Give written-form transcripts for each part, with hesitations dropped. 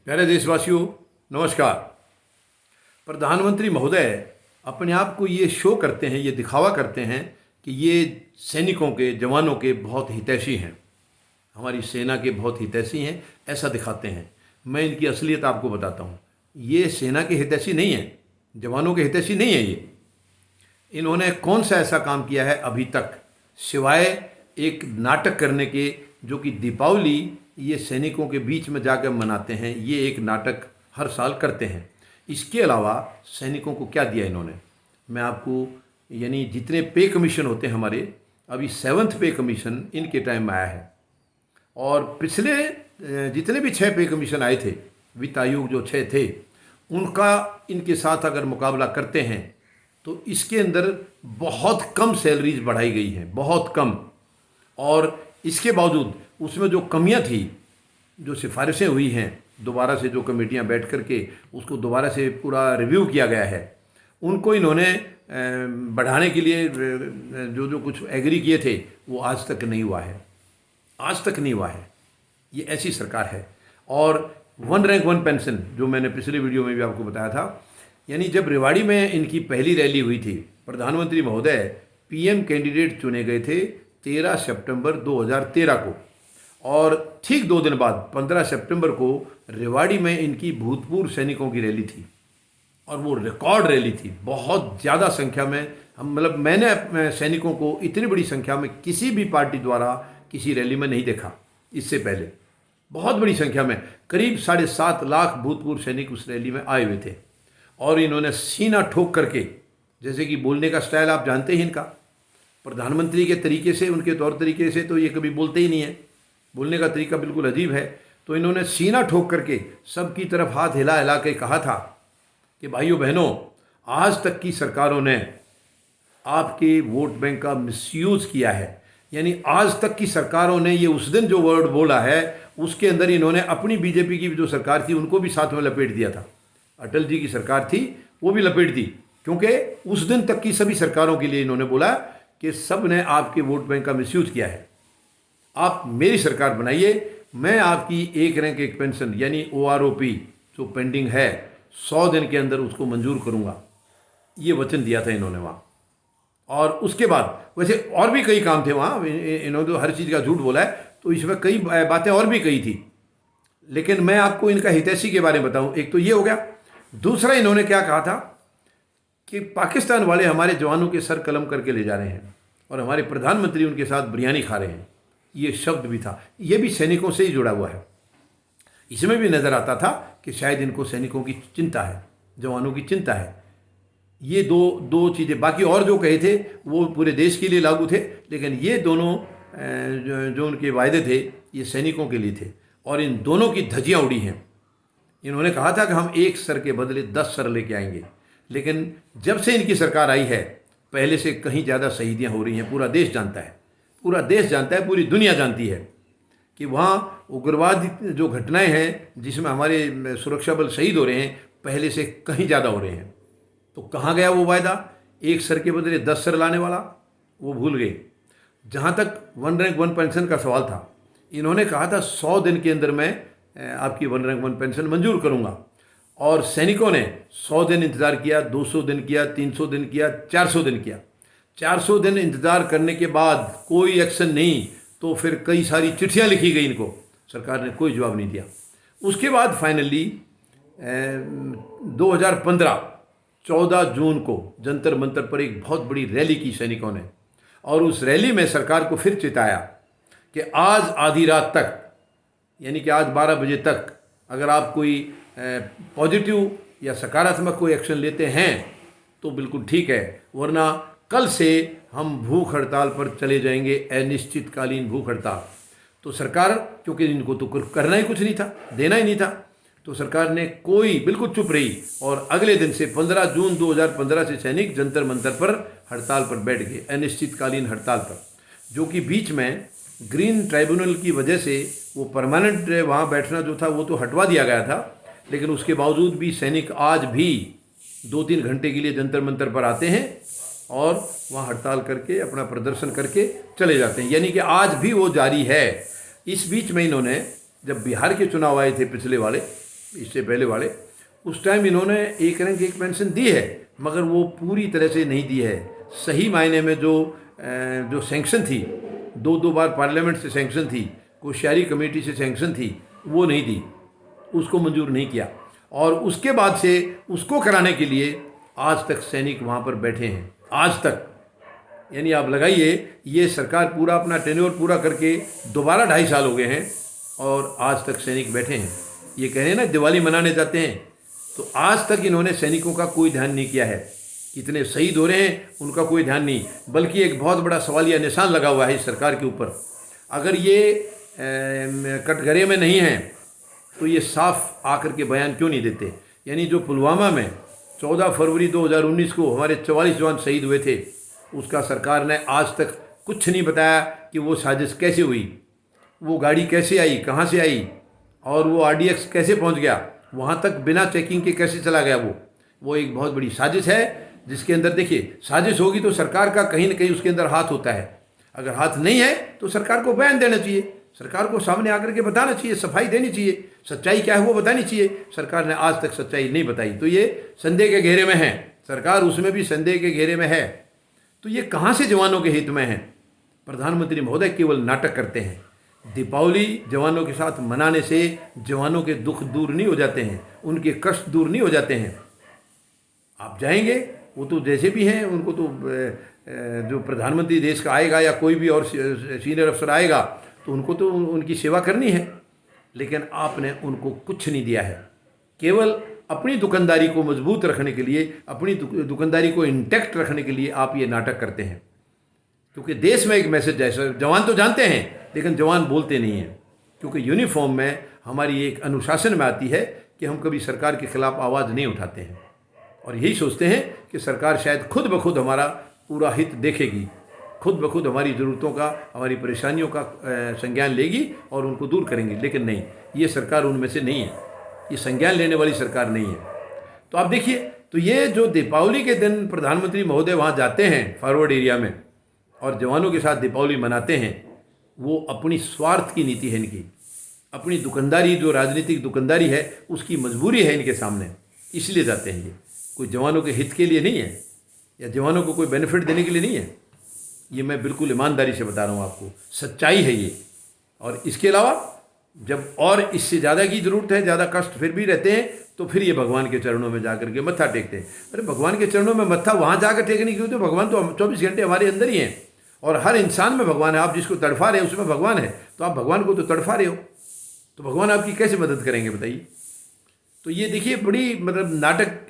प्यारे देशवासियों, नमस्कार। प्रधानमंत्री महोदय अपने आप को ये शो करते हैं, ये दिखावा करते हैं कि ये सैनिकों के, जवानों के बहुत हितैषी हैं, हमारी सेना के बहुत हितैषी हैं, ऐसा दिखाते हैं। मैं इनकी असलियत आपको बताता हूँ। ये सेना के हितैषी नहीं है, जवानों के हितैषी नहीं है। ये इन्होंने कौन सा ऐसा काम किया है अभी तक, सिवाय एक नाटक करने के, जो कि दीपावली ये सैनिकों के बीच में जाकर मनाते हैं। ये एक नाटक हर साल करते हैं। इसके अलावा सैनिकों को क्या दिया इन्होंने, मैं आपको, यानी जितने पे कमीशन होते हैं हमारे, अभी 7th पे कमीशन इनके टाइम में आया है। और पिछले जितने भी 6 पे कमीशन आए थे, वित्त आयोग जो 6 थे, उनका इनके साथ अगर मुकाबला करते हैं तो इसके अंदर बहुत कम सैलरीज बढ़ाई गई हैं, बहुत कम। और इसके बावजूद उसमें जो कमियां थी, जो सिफारिशें हुई हैं, दोबारा से जो कमेटियां बैठ करके उसको दोबारा से पूरा रिव्यू किया गया है, उनको इन्होंने बढ़ाने के लिए जो जो कुछ एग्री किए थे वो आज तक नहीं हुआ है, आज तक नहीं हुआ है। ये ऐसी सरकार है। और 1 रैंक 1 पेंशन, जो मैंने पिछले वीडियो में भी आपको बताया था, यानी जब रेवाड़ी में इनकी पहली रैली हुई थी, प्रधानमंत्री महोदय पीएम कैंडिडेट चुने गए थे 13 सितंबर 2013 को, और ठीक 2 दिन बाद 15 सितंबर को रेवाड़ी में इनकी भूतपूर्व सैनिकों की रैली थी। और वो रिकॉर्ड रैली थी, बहुत ज़्यादा संख्या में। हम मैंने सैनिकों को इतनी बड़ी संख्या में किसी भी पार्टी द्वारा किसी रैली में नहीं देखा इससे पहले। बहुत बड़ी संख्या में, करीब 7.5 लाख भूतपूर्व सैनिक उस रैली में आए हुए थे। और इन्होंने सीना ठोक करके, जैसे कि बोलने का स्टाइल आप जानते ही इनका, प्रधानमंत्री के तरीके से, उनके तौर तरीके से तो ये कभी बोलते ही नहीं है, बोलने का तरीका बिल्कुल अजीब है। तो इन्होंने सीना ठोक करके सबकी तरफ हाथ हिला हिला के कहा था कि भाइयों बहनों, आज तक की सरकारों ने आपके वोट बैंक का मिसयूज़ किया है। यानी आज तक की सरकारों ने, ये उस दिन जो वर्ड बोला है उसके अंदर इन्होंने अपनी बीजेपी की जो सरकार थी उनको भी साथ में लपेट दिया था। अटल जी की सरकार थी वो भी लपेट दी, क्योंकि उस दिन तक की सभी सरकारों के लिए इन्होंने बोला कि सब ने आपके वोट बैंक का मिसयूज़ किया है। आप मेरी सरकार बनाइए, मैं आपकी 1 रैंक 1 पेंशन यानी OROP जो पेंडिंग है 100 दिन के अंदर उसको मंजूर करूंगा। ये वचन दिया था इन्होंने वहाँ। और उसके बाद वैसे और भी कई काम थे वहाँ, इन्होंने तो हर चीज़ का झूठ बोला है, तो इसमें कई बातें और भी कही थी। लेकिन मैं आपको इनका हितैषी के बारे में बताऊँ, एक तो ये हो गया। दूसरा, इन्होंने क्या कहा था कि पाकिस्तान वाले हमारे जवानों के सर कलम करके ले जा रहे हैं और हमारे प्रधानमंत्री उनके साथ बिरयानी खा रहे हैं। ये शब्द भी था, ये भी सैनिकों से ही जुड़ा हुआ है। इसमें भी नज़र आता था कि शायद इनको सैनिकों की चिंता है, जवानों की चिंता है। ये दो चीज़ें, बाकी और जो कहे थे वो पूरे देश के लिए लागू थे, लेकिन ये दोनों जो उनके वायदे थे ये सैनिकों के लिए थे। और इन दोनों की धज्जियाँ उड़ी हैं। इन्होंने कहा था कि हम 1 सर के बदले 10 सर लेके आएंगे, लेकिन जब से इनकी सरकार आई है पहले से कहीं ज़्यादा शहीदियाँ हो रही हैं। पूरा देश जानता है, पूरा देश जानता है, पूरी दुनिया जानती है कि वहाँ उग्रवाद जो घटनाएं हैं जिसमें हमारे सुरक्षा बल शहीद हो रहे हैं, पहले से कहीं ज़्यादा हो रहे हैं। तो कहाँ गया वो वायदा 1 सर के बदले 10 सर लाने वाला, वो भूल गए। जहाँ तक 1 रैंक 1 पेंशन का सवाल था, इन्होंने कहा था 100 दिन के अंदर मैं आपकी 1 रैंक 1 पेंशन मंजूर करूँगा। और सैनिकों ने 100 दिन इंतज़ार किया, 200 दिन किया, 300 दिन किया, 400 दिन किया। 400 दिन इंतज़ार करने के बाद कोई एक्शन नहीं, तो फिर कई सारी चिट्ठियाँ लिखी गई इनको, सरकार ने कोई जवाब नहीं दिया। उसके बाद फाइनली 2015 14 जून को जंतर मंतर पर एक बहुत बड़ी रैली की सैनिकों ने, और उस रैली में सरकार को फिर चिताया कि आज आधी रात तक, यानी कि आज 12 बजे तक अगर आप कोई पॉजिटिव या सकारात्मक कोई एक्शन लेते हैं तो बिल्कुल ठीक है, वरना कल से हम भूख हड़ताल पर चले जाएंगे, अनिश्चितकालीन भूख हड़ताल। तो सरकार, क्योंकि इनको तो करना ही कुछ नहीं था, देना ही नहीं था, तो सरकार ने कोई बिल्कुल चुप रही। और अगले दिन से 15 जून 2015 से सैनिक जंतर मंतर पर हड़ताल पर बैठ गए, अनिश्चितकालीन हड़ताल पर, जो कि बीच में ग्रीन ट्राइब्यूनल की वजह से वो परमानेंट वहाँ बैठना जो था वो तो हटवा दिया गया था। लेकिन उसके बावजूद भी सैनिक आज भी 2-3 घंटे के लिए जंतर मंतर पर आते हैं और वहाँ हड़ताल करके अपना प्रदर्शन करके चले जाते हैं, यानी कि आज भी वो जारी है। इस बीच में इन्होंने, जब बिहार के चुनाव आए थे पिछले वाले, इससे पहले वाले, उस टाइम इन्होंने एक रंग एक पेंशन दी है, मगर वो पूरी तरह से नहीं दी है। सही मायने में जो सैंक्शन थी, दो बार पार्लियामेंट से सैंक्शन थी, कोश्यारी कमेटी से सैंक्शन थी, वो नहीं दी, उसको मंजूर नहीं किया। और उसके बाद से उसको कराने के लिए आज तक सैनिक वहाँ पर बैठे हैं, आज तक। यानी आप लगाइए, ये सरकार पूरा अपना टेन्योर पूरा करके दोबारा 2.5 साल हो गए हैं और आज तक सैनिक बैठे हैं। ये कह रहे हैं ना दिवाली मनाने जाते हैं, तो आज तक इन्होंने सैनिकों का कोई ध्यान नहीं किया है। कितने शहीद हो रहे हैं उनका कोई ध्यान नहीं, बल्कि एक बहुत बड़ा सवालिया निशान लगा हुआ है इस सरकार के ऊपर। अगर ये कटघरे में नहीं हैं तो ये साफ आकर के बयान क्यों नहीं देते। यानी जो पुलवामा में 14 फरवरी 2019 को हमारे 44 जवान शहीद हुए थे, उसका सरकार ने आज तक कुछ नहीं बताया कि वो साजिश कैसे हुई, वो गाड़ी कैसे आई, कहाँ से आई, और वो RDX कैसे पहुंच गया वहाँ तक, बिना चेकिंग के कैसे चला गया। वो एक बहुत बड़ी साजिश है, जिसके अंदर देखिए साजिश होगी तो सरकार का कहीं ना कहीं उसके अंदर हाथ होता है। अगर हाथ नहीं है तो सरकार को बयान देना चाहिए, सरकार को सामने आकर के बताना चाहिए, सफाई देनी चाहिए, सच्चाई क्या है वो बतानी चाहिए। सरकार ने आज तक सच्चाई नहीं बताई, तो ये संदेह के घेरे में है, सरकार उसमें भी संदेह के घेरे में है। तो ये कहाँ से जवानों के हित में है। प्रधानमंत्री महोदय केवल नाटक करते हैं। दीपावली जवानों के साथ मनाने से जवानों के दुख दूर नहीं हो जाते हैं, उनके कष्ट दूर नहीं हो जाते हैं। आप जाएंगे, वो तो जैसे भी हैं, उनको तो जो प्रधानमंत्री देश का आएगा या कोई भी और सीनियर अफसर आएगा तो उनको तो उनकी सेवा करनी है, लेकिन आपने उनको कुछ नहीं दिया है। केवल अपनी दुकानदारी को मजबूत रखने के लिए, अपनी दुकानदारी को इंटैक्ट रखने के लिए आप ये नाटक करते हैं। क्योंकि देश में एक मैसेज है, जवान तो जानते हैं लेकिन जवान बोलते नहीं हैं, क्योंकि यूनिफॉर्म में हमारी एक अनुशासन में आती है कि हम कभी सरकार के खिलाफ आवाज़ नहीं उठाते हैं, और यही सोचते हैं कि सरकार शायद खुद ब खुद हमारा पूरा हित देखेगी, खुद ब खुद हमारी ज़रूरतों का, हमारी परेशानियों का संज्ञान लेगी और उनको दूर करेंगी। लेकिन नहीं, ये सरकार उनमें से नहीं है, ये संज्ञान लेने वाली सरकार नहीं है। तो आप देखिए, तो ये जो दीपावली के दिन प्रधानमंत्री महोदय वहाँ जाते हैं फॉरवर्ड एरिया में और जवानों के साथ दीपावली मनाते हैं, वो अपनी स्वार्थ की नीति है इनकी, अपनी दुकानदारी, जो राजनीतिक दुकानदारी है उसकी मजबूरी है इनके सामने, इसलिए जाते हैं। ये कोई जवानों के हित के लिए नहीं है या जवानों को कोई बेनिफिट देने के लिए नहीं है। ये मैं बिल्कुल ईमानदारी से बता रहा हूँ आपको, सच्चाई है ये। और इसके अलावा जब और इससे ज़्यादा की ज़रूरत है, ज़्यादा कष्ट फिर भी रहते हैं, तो फिर ये भगवान के चरणों में जाकर के मत्था टेकते हैं। अरे भगवान के चरणों में मत्था वहाँ जाकर टेकने क्यों, तो भगवान तो 24 घंटे हमारे अंदर ही हैं और हर इंसान में भगवान है। आप जिसको तड़फा रहे हैं उसमें भगवान है, तो आप भगवान को तो तड़फा रहे हो, तो भगवान आपकी कैसे मदद करेंगे बताइए। तो ये देखिए, बड़ी मतलब नाटक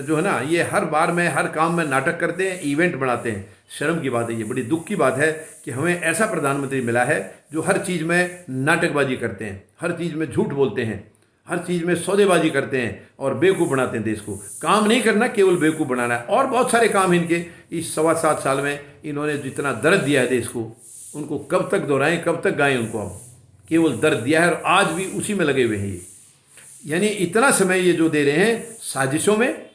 जो है ना, ये हर बार में हर काम में नाटक करते हैं, इवेंट बनाते हैं। शर्म की बात है, ये बड़ी दुख की बात है कि हमें ऐसा प्रधानमंत्री मिला है जो हर चीज़ में नाटकबाजी करते हैं, हर चीज़ में झूठ बोलते हैं, हर चीज़ में सौदेबाजी करते हैं और बेवकूफ़ बनाते हैं देश को। काम नहीं करना, केवल बेवकूफ़ बनाना है। और बहुत सारे काम इनके इस 7.25 साल में इन्होंने जितना दर्द दिया है देश को, उनको कब तक दोहराएं, कब तक गाएं उनको। हम केवल दर्द दिया है और आज भी उसी में लगे हुए हैं ये। यानी इतना समय ये जो दे रहे हैं साजिशों में,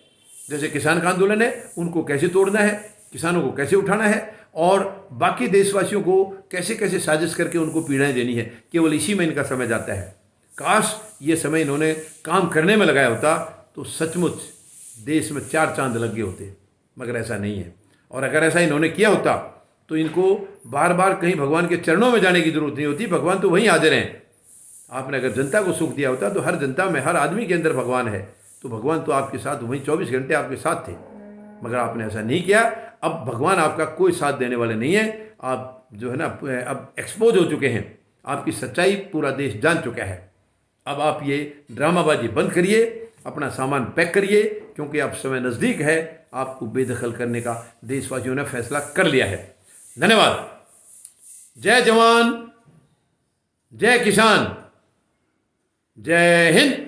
जैसे किसान का आंदोलन है, उनको कैसे तोड़ना है, किसानों को कैसे उठाना है और बाकी देशवासियों को कैसे कैसे साजिश करके उनको पीड़ाएं देनी है, केवल इसी में इनका समय जाता है। काश ये समय इन्होंने काम करने में लगाया होता तो सचमुच देश में 4 चांद लग गए होते, मगर ऐसा नहीं है। और अगर ऐसा इन्होंने किया होता तो इनको बार बार कहीं भगवान के चरणों में जाने की जरूरत नहीं होती, भगवान तो वहीं हाजिर हैं। आपने अगर जनता को सुख दिया होता तो हर जनता में, हर आदमी के अंदर भगवान है, तो भगवान तो आपके साथ वहीं 24 घंटे आपके साथ थे, मगर आपने ऐसा नहीं किया। अब भगवान आपका कोई साथ देने वाले नहीं है। आप जो है ना, अब एक्सपोज हो चुके हैं, आपकी सच्चाई पूरा देश जान चुका है। अब आप ये ड्रामाबाजी बंद करिए, अपना सामान पैक करिए, क्योंकि अब समय नज़दीक है, आपको बेदखल करने का देशवासियों ने फैसला कर लिया है। धन्यवाद। जय जवान, जय किसान, जय हिंद।